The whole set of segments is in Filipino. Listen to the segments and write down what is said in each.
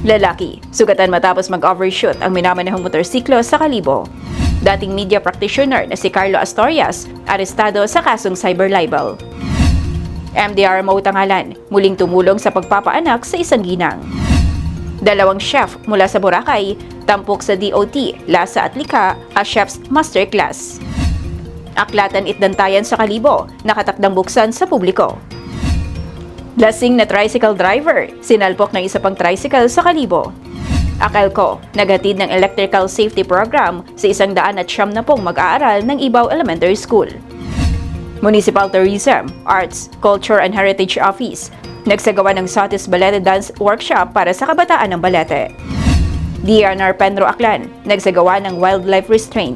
Lalaki, sugatan matapos mag-overshoot ang minamanehong motorsiklo sa Kalibo. Dating media practitioner na si Carlo Astorias, arestado sa kasong cyber libel. MDRMO Tangalan, muling tumulong sa pagpapaanak sa isang ginang. Dalawang chef mula sa Boracay, tampok sa DOT, Lasa at Lika, as Chef's Masterclass. Aklatan Itdantayan sa Kalibo, nakatakdang buksan sa publiko. Lasing na tricycle driver, sinalpok ng isa pang tricycle sa Kalibo. Akelco, naghatid ng electrical safety program sa 170 mag-aaral ng Ibaw Elementary School. Municipal Tourism, Arts, Culture and Heritage Office, nagsagawa ng Sotis Balete Dance Workshop para sa kabataan ng Balete. DNR Penro Aklan, nagsagawa ng wildlife restraint.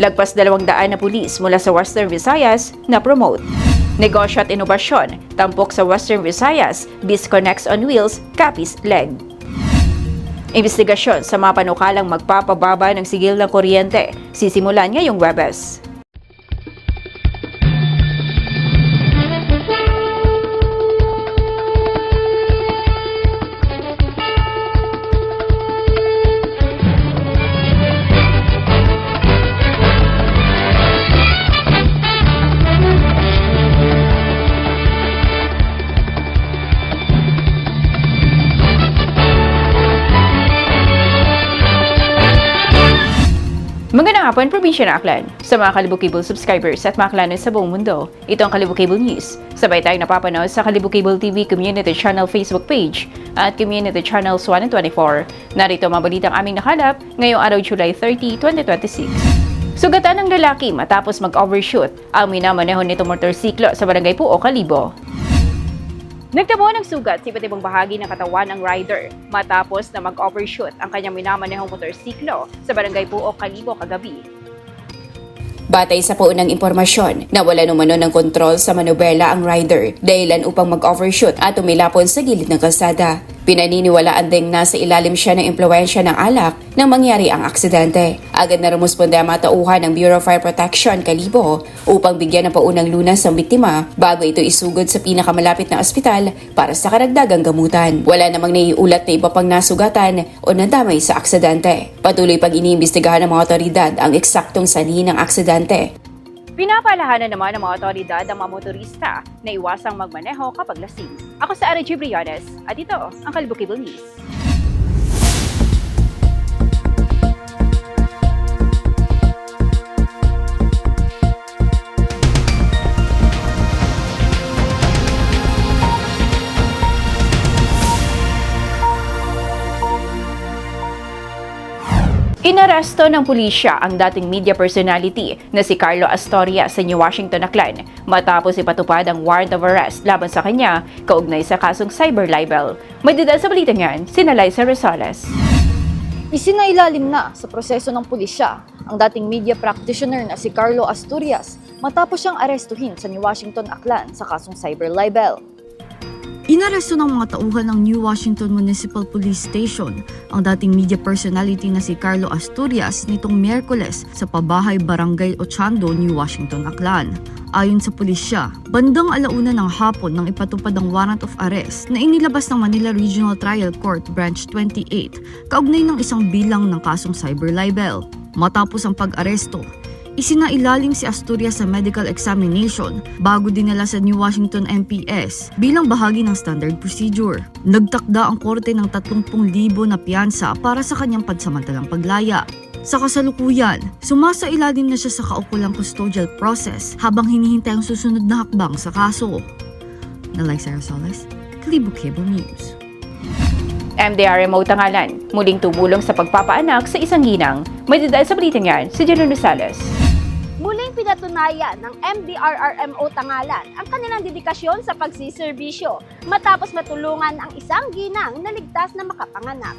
Lagpas 200 na pulis mula sa Western Visayas na promote. Negosyo at inobasyon, tampok sa Western Visayas, BizConnex on Wheels, Capiz, Leg. Investigasyon sa mga panukalang magpapababa ng sigil ng kuryente, sisimulan ngayong Webes. Magandang hapon, Probinsya ng Aklan. Sa mga Kalibo Cable subscribers at mga Aklanon sa buong mundo, ito ang Kalibo Cable News. Sabay tayong napapanood sa Kalibo Cable TV Community Channel Facebook page at Community Channels 1 and 24. Narito ang mga balitang aming nakalap ngayong araw July 30, 2026. Sugatan ng lalaki matapos mag-overshoot ang minamaneho nitong motorsiklo sa Barangay Puo, Kalibo. Nagtamo ng sugat sa iba't ibang bahagi ng katawan ng rider matapos na mag-overshoot ang kanyang minamanehong motorsiklo sa Barangay Puo, Kalibo kagabi. Batay sa paunang impormasyon, nawala umano ng kontrol sa manobela ang rider dahilan upang mag-overshoot at umilapon sa gilid ng kalsada. Pinaniniwalaan ding nasa ilalim siya ng impluwensya ng alak nang mangyari ang aksidente. Agad na rumusponde ang mga tauhan ng Bureau of Fire Protection Kalibo upang bigyan ng paunang lunas ang biktima bago ito isugod sa pinakamalapit na ospital para sa karagdagang gamutan. Wala namang naiulat na iba pang nasugatan o nadamay sa aksidente. Patuloy pag iniimbestigahan ng mga otoridad ang eksaktong sanhi ng aksidente. Pinapalahanan naman ng mga otoridad ang mga motorista na iwasang magmaneho kapag lasing. Ako sa RJ Briones at ito ang Kalibo Cable News. Inaresto ng pulisya ang dating media personality na si Carlo Astorias sa New Washington, Aklan matapos ipatupad ang warrant of arrest laban sa kanya kaugnay sa kasong cyber libel. May detalye sa balitang yan, sina Liza Rosales. Isinailalim na sa proseso ng pulisya ang dating media practitioner na si Carlo Astorias matapos siyang arestuhin sa New Washington, Aklan sa kasong cyber libel. Inaresto ng mga tauhan ng New Washington Municipal Police Station ang dating media personality na si Carlo Astorias nitong Miyerkules sa Pabahay, Barangay Ochando, New Washington, Aklan. Ayon sa pulisya, bandang 1:00 ng hapon nang ipatupad ang warrant of arrest na inilabas ng Manila Regional Trial Court Branch 28 kaugnay ng isang bilang ng kasong cyber libel. Matapos ang pag-aresto, isinailalim si Astorias sa medical examination bago dinala sa New Washington MPS bilang bahagi ng standard procedure. Nagtakda ang korte ng 30,000 na piyansa para sa kanyang pansamantalang paglaya. Sa kasalukuyan, sumasailalim na siya sa kaukulang custodial process habang hinihintay ang susunod na hakbang sa kaso. Na Liza Rosales, Kalibo Cable News. MDRMO Tangalan, muling tumulong sa pagpapaanak sa isang ginang. May detalye sa balitang yan, si Jeron Rosales. Muling pinatunayan ng MDRRMO Tangalan ang kanilang dedikasyon sa pagsiserbisyo matapos matulungan ang isang ginang na ligtas na makapanganak.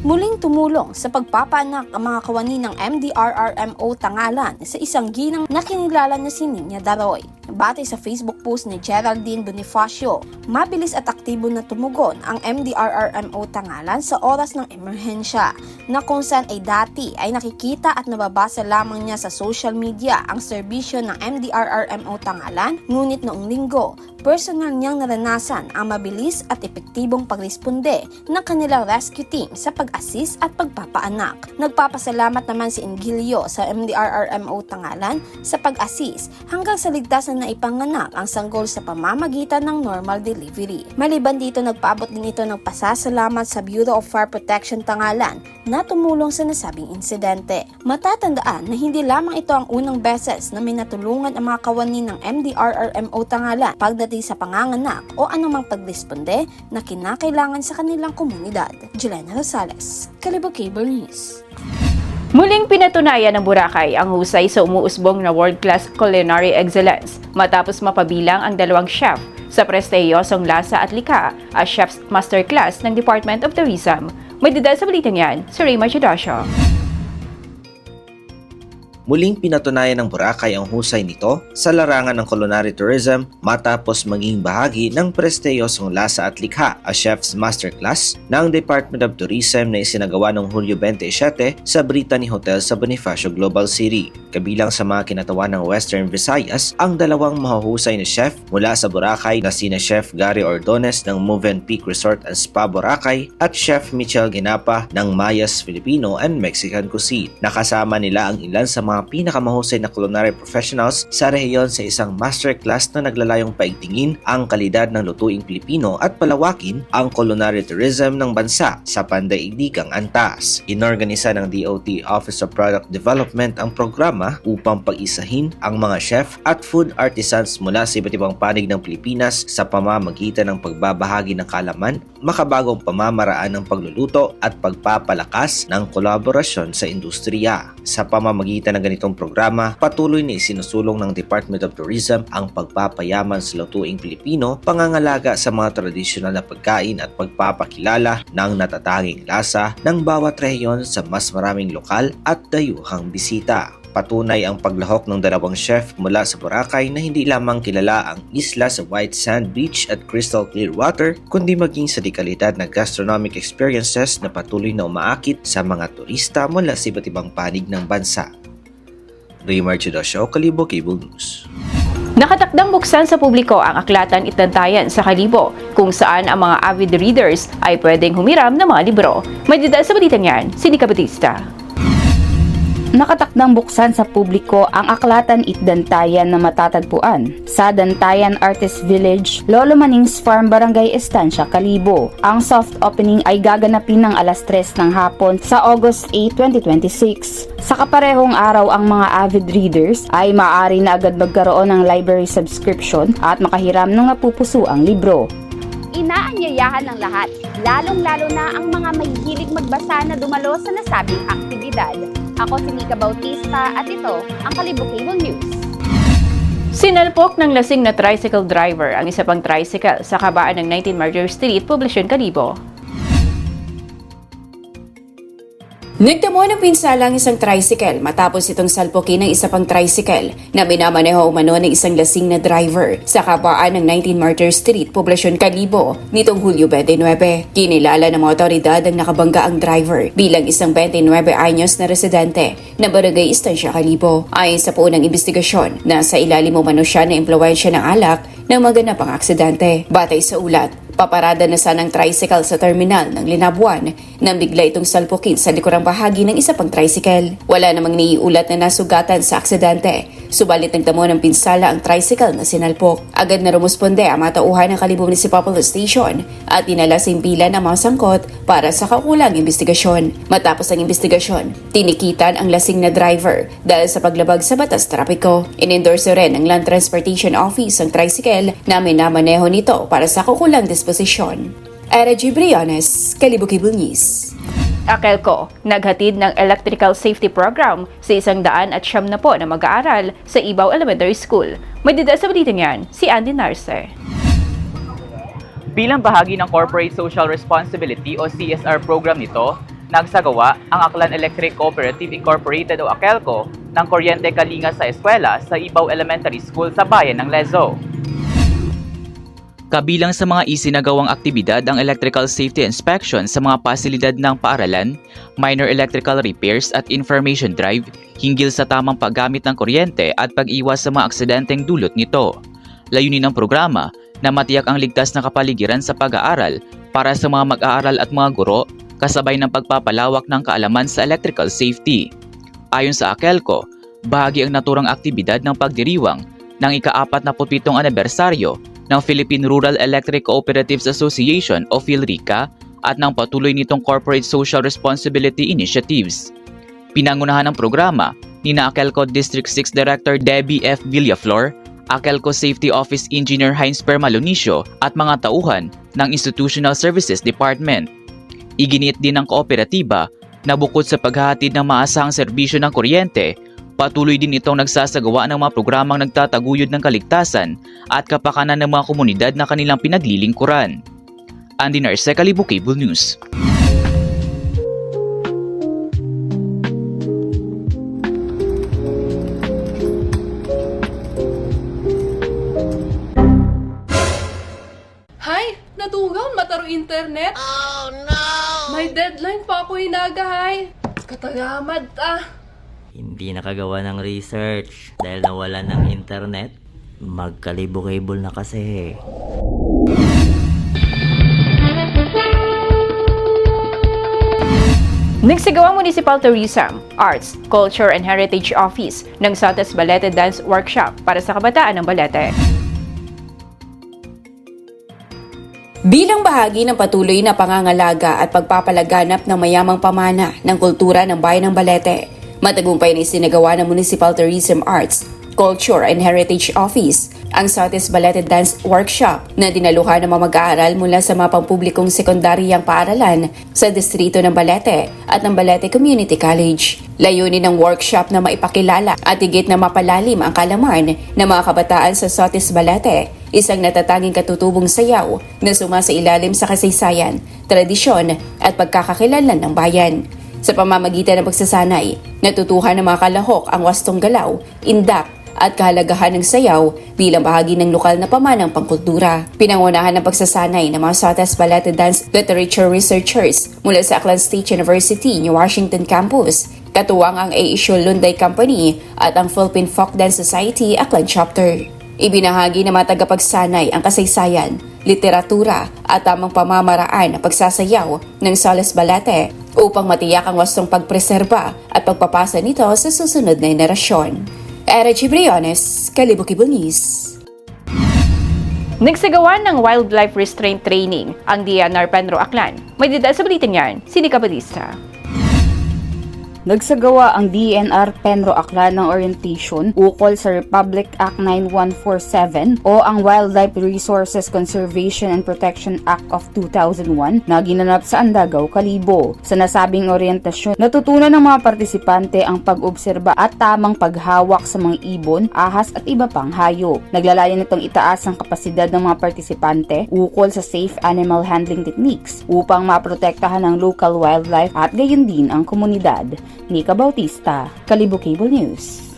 Muling tumulong sa pagpapaanak ang mga kawani ng MDRRMO Tangalan sa isang ginang na kinilala na si Nina Daroy. Batay sa Facebook post ni Geraldine Bonifacio, mabilis at aktibo na tumugon ang MDRRMO Tangalan sa oras ng emerhensya, na kung saan ay dati ay nakikita at nababasa lamang niya sa social media ang serbisyo ng MDRRMO Tangalan, ngunit noong linggo, personal niyang naranasan ang mabilis at epektibong pagresponde ng kanilang rescue team sa pag-assist at pagpapaanak. Nagpapasalamat naman si Ingilio sa MDRRMO Tangalan sa pag-assist hanggang sa ligtasan na ipanganak ang sanggol sa pamamagitan ng normal delivery. Maliban dito, nagpaabot din ito ng pasasalamat sa Bureau of Fire Protection Tangalan na tumulong sa nasabing insidente. Matatandaan na hindi lamang ito ang unang beses na may natulungan ang mga kawani ng MDRRMO Tangalan pagdating sa panganganak o anumang pagresponde na kinakailangan sa kanilang komunidad. Jelena Rosales, Kalibo Cable News. Muling pinatunayan ng Boracay ang husay sa umuusbong na world-class culinary excellence matapos mapabilang ang dalawang chef sa prestiyosong lasa at likha as Chef's Masterclass ng Department of Tourism. May detalye sa balitang yan, si Rayma Judasio. Muling pinatunayan ng Boracay ang husay nito sa larangan ng culinary tourism matapos maging bahagi ng prestiyosong lasa at likha a Chef's Masterclass ng Department of Tourism na isinagawa noong Hulyo 27 sa Brittany Hotel sa Bonifacio Global City. Kabilang sa mga kinatawan ng Western Visayas ang dalawang mahusay na chef mula sa Boracay na sina Chef Gary Ordones ng Movenpick Resort and Spa Boracay at Chef Michel Ginapa ng Mayas Filipino and Mexican Cuisine. Nakasama nila ang ilan sa mga pinakamahusay na culinary professionals sa rehiyon sa isang masterclass na naglalayong paigtingin ang kalidad ng lutuing Pilipino at palawakin ang culinary tourism ng bansa sa pandaigdigang antas. Inorganisa ng DOT Office of Product Development ang programa upang pag-isahin ang mga chef at food artisans mula sa iba't ibang panig ng Pilipinas sa pamamagitan ng pagbabahagi ng kaalaman, makabagong pamamaraan ng pagluluto at pagpapalakas ng kolaborasyon sa industriya. Sa pamamagitan ng ganitong programa, patuloy na isinusulong ng Department of Tourism ang pagpapayaman sa lutuing Pilipino, pangangalaga sa mga tradisyonal na pagkain at pagpapakilala ng natatanging lasa ng bawat rehiyon sa mas maraming lokal at dayuhang bisita. Patunay ang paglahok ng dalawang chef mula sa Boracay na hindi lamang kilala ang isla sa white sand beach at crystal clear water, kundi maging sa dekalidad na gastronomic experiences na patuloy na umaakit sa mga turista mula sa iba't ibang panig ng bansa. Raymar Judasio, Kalibo Cable News. Nakatakdang buksan sa publiko ang aklatan Itantayan sa Kalibo, kung saan ang mga avid readers ay pwedeng humiram ng mga libro. May detalye sa balitang yan, si Nika Batista. Nakatakdang buksan sa publiko ang aklatan Itdantayan na matatagpuan sa Dantayan Artist Village, Lolo Maning's Farm, Barangay Estancia, Kalibo. Ang soft opening ay gaganapin ng alas 3 ng hapon sa August 8, 2026. Sa kaparehong araw, ang mga avid readers ay maaari na agad magkaroon ng library subscription at makahiram ng napupusuang libro. Inaanyayahan ng lahat, lalong-lalo na ang mga mahihilig magbasa na dumalo sa nasabing aktibidad. Ako si Nika Bautista at ito ang Kalibo Cable News. Sinalpok ng lasing na tricycle driver ang isa pang tricycle sa kabaan ng 19 Martyr Street, Poblacion, Kalibo. Nagtamo ng pinsala ang isang tricycle matapos itong salpukin ng isa pang tricycle na minamaneho umano ng isang lasing na driver sa kabaan ng 19 Martyr Street, Poblacion, Kalibo nitong Hulyo 29. Kinilala ng mga otoridad ang nakabangga ang driver bilang isang 29 anyos na residente na Barangay Estancia, Kalibo. Ayon sa unang investigasyon, nasa ilalim umano siya na impluwensya ng alak nang maganap ang aksidente. Batay sa ulat, paparada na sanang tricycle sa terminal ng Linabuan nang bigla itong salpukin sa likurang bahagi ng isa pang tricycle. Wala namang niiulat na nasugatan sa aksidente, subalit nagtamo ng pinsala ang tricycle na sinalpok. Agad na rumusponde ang mga tauhan ng Kalibo Municipal Police Station at dinala sa impilan ng mga sangkot para sa kaukulang investigasyon. Matapos ang investigasyon, tinikitan ang lasing na driver dahil sa paglabag sa batas trapiko. Inendorso rin ng Land Transportation Office ang tricycle na minamaneho nito para sa kaukulang disposisyon. Era G. Briones, Kalibo Cable News. Akelco, naghatid ng Electrical Safety Program sa 190 na mag-aaral sa Ibaw Elementary School. May detalye sa balitang yan, si Andy Narce. Bilang bahagi ng Corporate Social Responsibility o CSR program nito, nagsagawa ang Aklan Electric Cooperative Incorporated o Akelco ng kuryente kalinga sa eskwela sa Ibaw Elementary School sa bayan ng Lezo. Kabilang sa mga isinagawang aktibidad ang electrical safety inspection sa mga pasilidad ng paaralan, minor electrical repairs at information drive hinggil sa tamang paggamit ng kuryente at pag-iwas sa mga aksidenteng dulot nito. Layunin ng programa na matiyak ang ligtas na kapaligiran sa pag-aaral para sa mga mag-aaral at mga guro kasabay ng pagpapalawak ng kaalaman sa electrical safety. Ayon sa AKELCO, bahagi ang naturang aktibidad ng pagdiriwang ng ika-47 anibersaryo ng Philippine Rural Electric Cooperatives Association o PhilReCA at ng patuloy nitong corporate social responsibility initiatives. Pinangunahan ng programa ni AKELCO District 6 Director Debbie F. Villaflor, AKELCO Safety Office Engineer Heinz Permalonicio at mga tauhan ng Institutional Services Department. Iginiit din ng kooperatiba na bukod sa paghahatid ng maasahang serbisyo ng kuryente, patuloy din itong nagsasagawa ng mga programang nagtataguyod ng kaligtasan at kapakanan ng mga komunidad na kanilang pinaglilingkuran. Andy Narce, Kalibo Cable News. Hay, natugaw mataro internet. Oh no! May deadline pa ako hinagahay. Katagamad Hindi nakagawa ng research dahil nawala ng internet. Magkalibukable na kasi. Nagsagawa Municipal Tourism, Arts, Culture and Heritage Office ng Santos Balete Dance Workshop para sa kabataan ng Balete. Bilang bahagi ng patuloy na pangangalaga at pagpapalaganap ng mayamang pamana ng kultura ng bayan ng Balete, matagumpay na isinagawa ng Municipal Tourism Arts, Culture and Heritage Office ang Santos Balete Dance Workshop na dinaluhan ng mga mag-aaral mula sa mga pampublikong sekundaryang paaralan sa distrito ng Balete at ng Balete Community College. Layunin ng workshop na maipakilala at higit na mapalalim ang kalaman ng mga kabataan sa Santos Balete, isang natatanging katutubong sayaw na sumasailalim sa kasaysayan, tradisyon at pagkakakilanlan ng bayan. Sa pamamagitan ng pagsasanay, natutuhan ng mga kalahok ang wastong galaw, indak at kahalagahan ng sayaw bilang bahagi ng lokal na pamanang pangkultura. Pinangunahan ng pagsasanay ng mga Santos Balete Dance Literature Researchers mula sa Aklan State University, New Washington Campus, katuwang ang A.Ishul Lunday Company at ang Philippine Folk Dance Society Aklan Chapter. Ibinahagi ng mga tagapagsanay ang kasaysayan, literatura at tamang pamamaraan ng pagsasayaw ng Santos Balete upang matiyak ang wastong pagpreserba at pagpapasa nito sa susunod na henerasyon. Era Chibriones, Kalibo Cable News. Nagsagawa ng Wildlife Restraint Training ang DNR Penro Aklan. May detail sa balitan yan, Sinika Batista. Nagsagawa ang DNR Penro Aklan ng orientation ukol sa Republic Act 9147 o ang Wildlife Resources Conservation and Protection Act of 2001 na ginanap sa Andagaw, Kalibo. Sa nasabing orientasyon, natutunan ng mga partisipante ang pag-obserba at tamang paghawak sa mga ibon, ahas at iba pang hayop. Naglalayan nitong itaas ang kapasidad ng mga partisipante ukol sa safe animal handling techniques upang maprotektahan ang local wildlife at gayon din ang komunidad. Nika Bautista, Kalibo Cable News.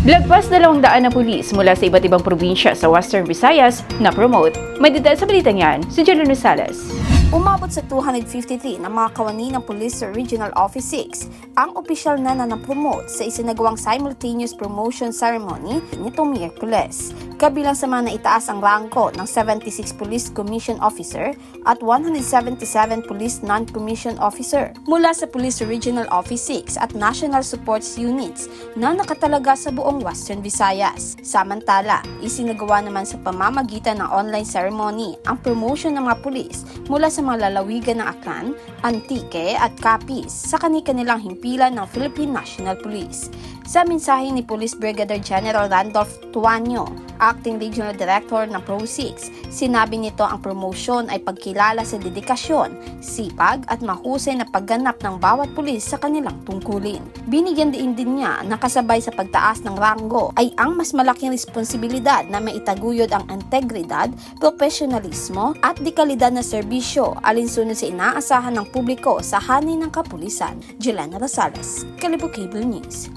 Lagpas 200 na pulis mula sa iba't ibang probinsya sa Western Visayas na promote. May detail sa balitan yan, si Jello Rosales. Umabot sa 253 na mga kawani ng Police Regional Office 6 ang opisyal na na-promote sa isinagawang simultaneous promotion ceremony nitong Miyerkules. Kabilang sa mga naitaas ang rangko ng 76 Police Commission Officer at 177 Police Non-Commission Officer mula sa Police Regional Office 6 at National Supports Units na nakatalaga sa buong Western Visayas. Samantala, isinagawa naman sa pamamagitan ng online ceremony ang promotion ng mga pulis mula sa mga lalawigan ng Aklan, Antique at Capiz sa kani-kanilang himpilan ng Philippine National Police. Sa mensahe ni Police Brigadier General Randolph Tuanyo, Acting Regional Director ng Pro-6, sinabi nito ang promosyon ay pagkilala sa dedikasyon, sipag at mahusay na pagganap ng bawat pulis sa kanilang tungkulin. Binigyan din niya na kasabay sa pagtaas ng ranggo ay ang mas malaking responsibilidad na maitaguyod ang integridad, profesionalismo at dekalidad na serbisyo alinsunod sa inaasahan ng publiko sa hanay ng kapulisan. Jelena Rosales, Kalibo Cable News.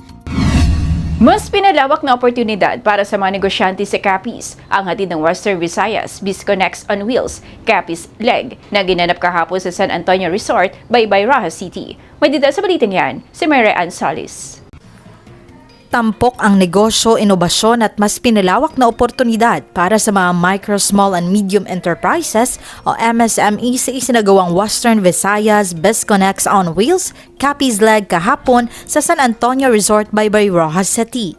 Mas pinalawak na oportunidad para sa mga negosyante sa Capiz ang hatid ng Western Visayas BizConnex on Wheels Capiz Leg na ginanap kahapon sa San Antonio Resort, Baybay, Rojas City. May detail sa balitang yan, si Mary Ann Solis. Tampok ang negosyo, inobasyon at mas pinalawak na oportunidad para sa mga micro, small and medium enterprises o MSME sa isinagawang Western Visayas BizConnex on Wheels Capiz Leg kahapon sa San Antonio Resort, Baybay, Rojas City.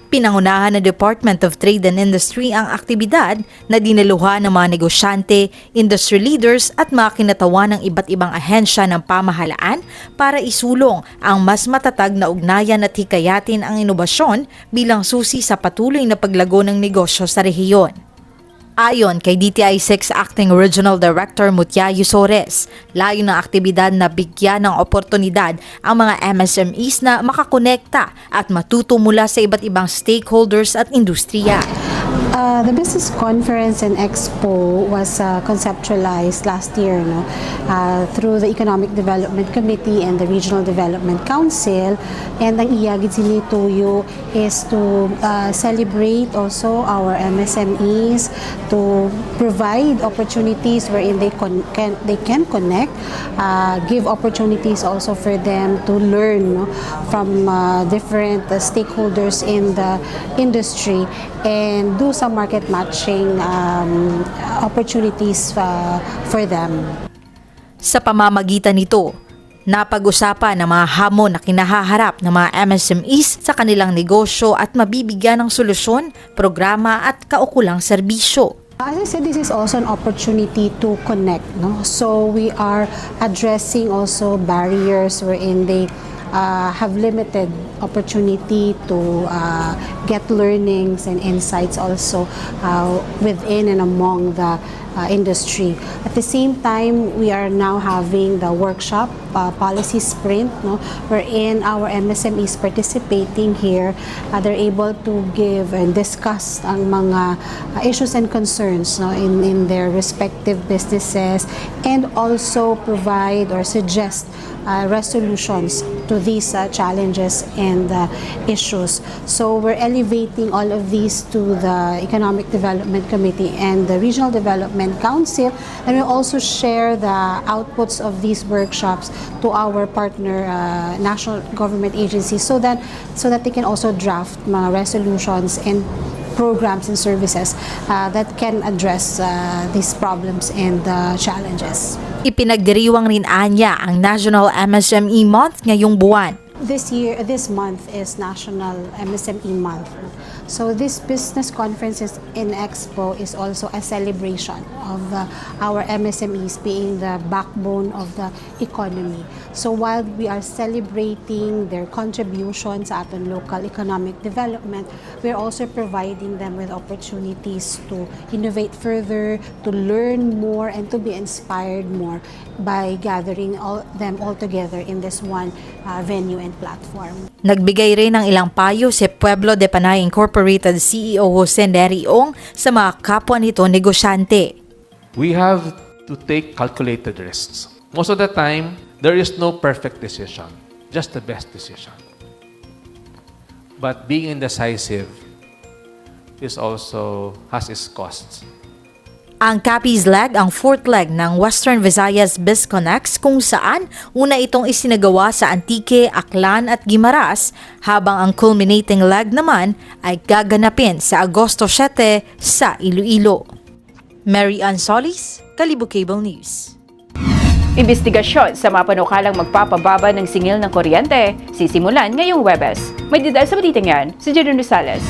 Pinangunahan ng Department of Trade and Industry ang aktibidad na dinaluhan ng mga negosyante, industry leaders at mga kinatawan ng iba't ibang ahensya ng pamahalaan para isulong ang mas matatag na ugnayan at hikayatin ang inobasyon bilang susi sa patuloy na paglago ng negosyo sa rehiyon. Ayon kay DTI 6 Acting Regional Director Mutya Yusores, layo ng aktibidad na bigyan ng oportunidad ang mga MSMEs na makakonekta at matuto mula sa iba't ibang stakeholders at industriya. The business conference and expo was conceptualized last year through the Economic Development Committee and the Regional Development Council, and ang iyagid sinituyo is to celebrate also our MSMEs, to provide opportunities wherein they can connect, give opportunities also for them to learn from different stakeholders in the industry and do some market matching opportunities for them. Sa pamamagitan nito, napag-usapan ng mga hamon na kinahaharap ng mga MSMEs sa kanilang negosyo at mabibigyan ng solusyon, programa at kaukulang serbisyo. As I said, this is also an opportunity to connect. So we are addressing also barriers wherein they have limited opportunity to get learnings and insights also within and among the industry. At the same time, we are now having the workshop policy sprint, wherein our MSMEs participating here, they're able to give and discuss ang mga issues and concerns in their respective businesses, and also provide or suggest resolutions to these challenges and issues. So we're elevating all of these to the Economic Development Committee and the Regional Development Council, and we also share the outputs of these workshops to our partner national government agencies so that they can also draft mga resolutions and programs and services that can address these problems and challenges. Ipinagdiriwang rin anya ang National MSME Month ngayong buwan. This month is National MSME Month. So this business conferences in Expo is also a celebration of our MSMEs being the backbone of the economy. So while we are celebrating their contributions sa ating local economic development, we're also providing them with opportunities to innovate further, to learn more, and to be inspired more by gathering them all together in this one venue and platform. Nagbigay rin ng ilang payo si Pueblo de Panay Incorporated CEO Jose Neri Ong sa mga kapwa nito negosyante. We have to take calculated risks. Most of the time, there is no perfect decision, just the best decision. But being indecisive also has its costs. Ang Capiz Leg ang fourth leg ng Western Visayas BizConnex kung saan una itong isinagawa sa Antique, Aklan at Guimaras, habang ang culminating leg naman ay gaganapin sa Agosto 7 sa Iloilo. Mary Ann Solis, Kalibo Cable News. Imbestigasyon sa mga panukalang magpapababa ng singil ng kuryente sisimulan ngayong Huwebes. May detail sa balitang yan, si Jedon Rosales.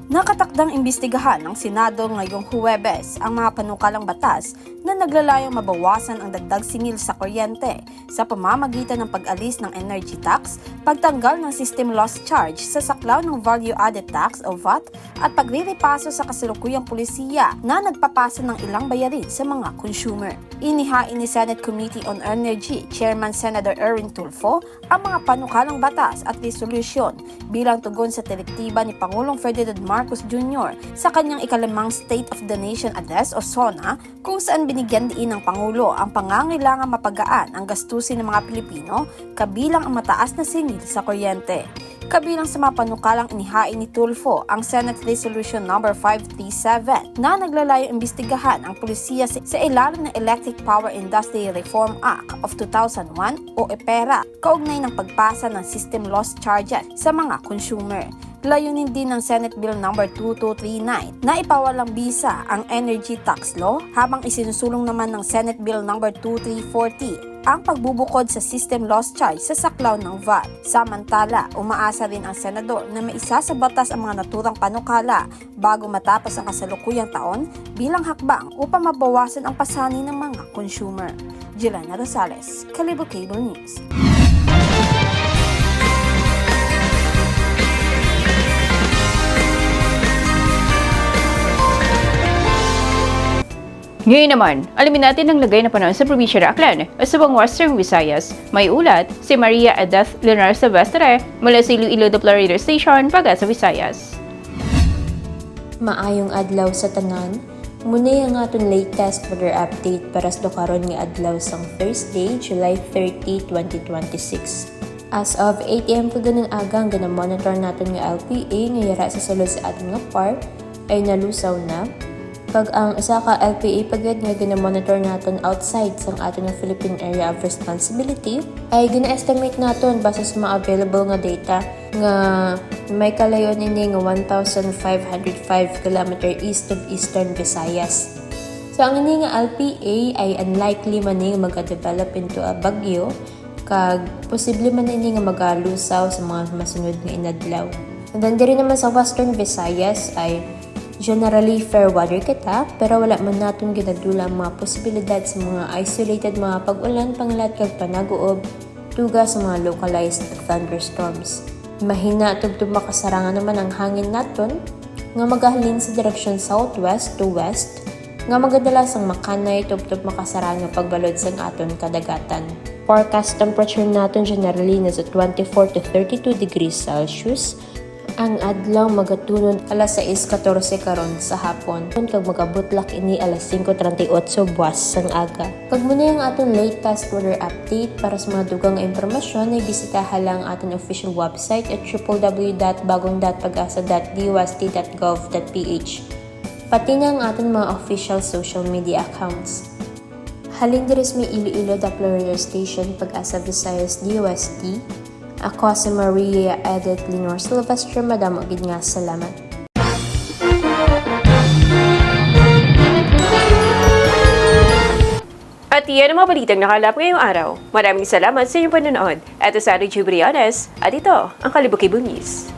Nakatakdang imbestigahan ng Senado ngayong Huwebes ang mga panukalang batas na naglalayong mabawasan ang dagdag singil sa kuryente sa pamamagitan ng pag-alis ng energy tax, pagtanggal ng system loss charge sa saklaw ng value-added tax o VAT at pagriripaso sa kasalukuyang pulisiya na nagpapasa ng ilang bayarin sa mga consumer. Inihain ni Senate Committee on Energy Chairman Senator Erwin Tulfo ang mga panukalang batas at resolusyon bilang tugon sa direktiba ni Pangulong Ferdinand Marcos Jr. sa kanyang ikalimang State of the Nation Address o SONA, kung saan binigyan diin ng Pangulo ang pangangailangan mapagaan ang gastusin ng mga Pilipino kabilang ang mataas na singil sa kuryente. Kabilang sa mga panukalang inihain ni Tulfo ang Senate Resolution No. 537 na naglalayong imbestigahan ang pulisiya sa ilalim ng Electric Power Industry Reform Act of 2001 o EPERA kaugnay ng pagpasa ng system loss charges sa mga consumer. Layunin din ng Senate Bill No. 2239 na ipawalang bisa ang Energy Tax Law habang isinusulong naman ng Senate Bill No. 2340 ang pagbubukod sa system loss charge sa saklaw ng VAT. Samantala, umaasa rin ang senador na maisa sa batas ang mga naturang panukala bago matapos ang kasalukuyang taon bilang hakbang upang mabawasan ang pasani ng mga consumer. Jelena Rosales, Kalibo Cable News. Ngayon naman, alamin natin ang lagay na panahon sa probinsya ng Aklan o sa buong Western Visayas. May ulat si Maria Edeth Leonor Silvestre mula sa Iloilo Doppler Radio Station, Pag-asa, Visayas. Maayong adlaw sa tanan. Muna ang aton latest weather update para sa karon nga adlaw sang Thursday, July 30, 2026. As of 8 AM kaganang agang gana-monitor naton nga LPA nga yara sa sulod sa aton nga park ay nalusaw na. Pag ang isa ka LPA pagad nga gina-monitor naton outside sang aton nga Philippine Area of Responsibility ay gina-estimate naton base sa mga available nga data nga may kalayon ini nga 1,505 km east of Eastern Visayas. So ang ini nga LPA ay unlikely man ni mag-develop into a bagyo kag posible man ini nga magalusaw sa mga masunod nga inadlaw. And then diri naman sa Western Visayas ay generally fair weather kita pero wala man naton ginadula ang mga posibilidad sa mga isolated mga pag-ulan pangalat kag panaguob tuga sa mga localized thunderstorms. Mahina tubtub makasarangan naman ang hangin naton nga magahalin sa direksyon southwest to west nga magadala sang makanay tubtub makasarangan nga pagbalod sang aton kadagatan. Forecast temperature naton generally nasa 24 to 32 degrees Celsius. Ang adlaw magatunod alas 6:14 karon sa hapon. Kag magabutlak ini alas 5:38 buwas sang aga. Kag muna yung aton latest weather update para sa mga dugang impormasyon ay bisitahan lang aton official website at www.bagong.pagasa.dust.gov.ph. Pati na ang aton mga official social media accounts. Halin diri sa may Iloilo Doppler Radio Station Pag-asa Visayas DOST. Ako si Maria Edith Leonor Silvestre, madamo gid nga salamat. At yan ang mga balitang nakalap ngayong araw. Maraming salamat sa inyong panonood. Ito sa Rizky Briones at ito ang Kalibo Cable News.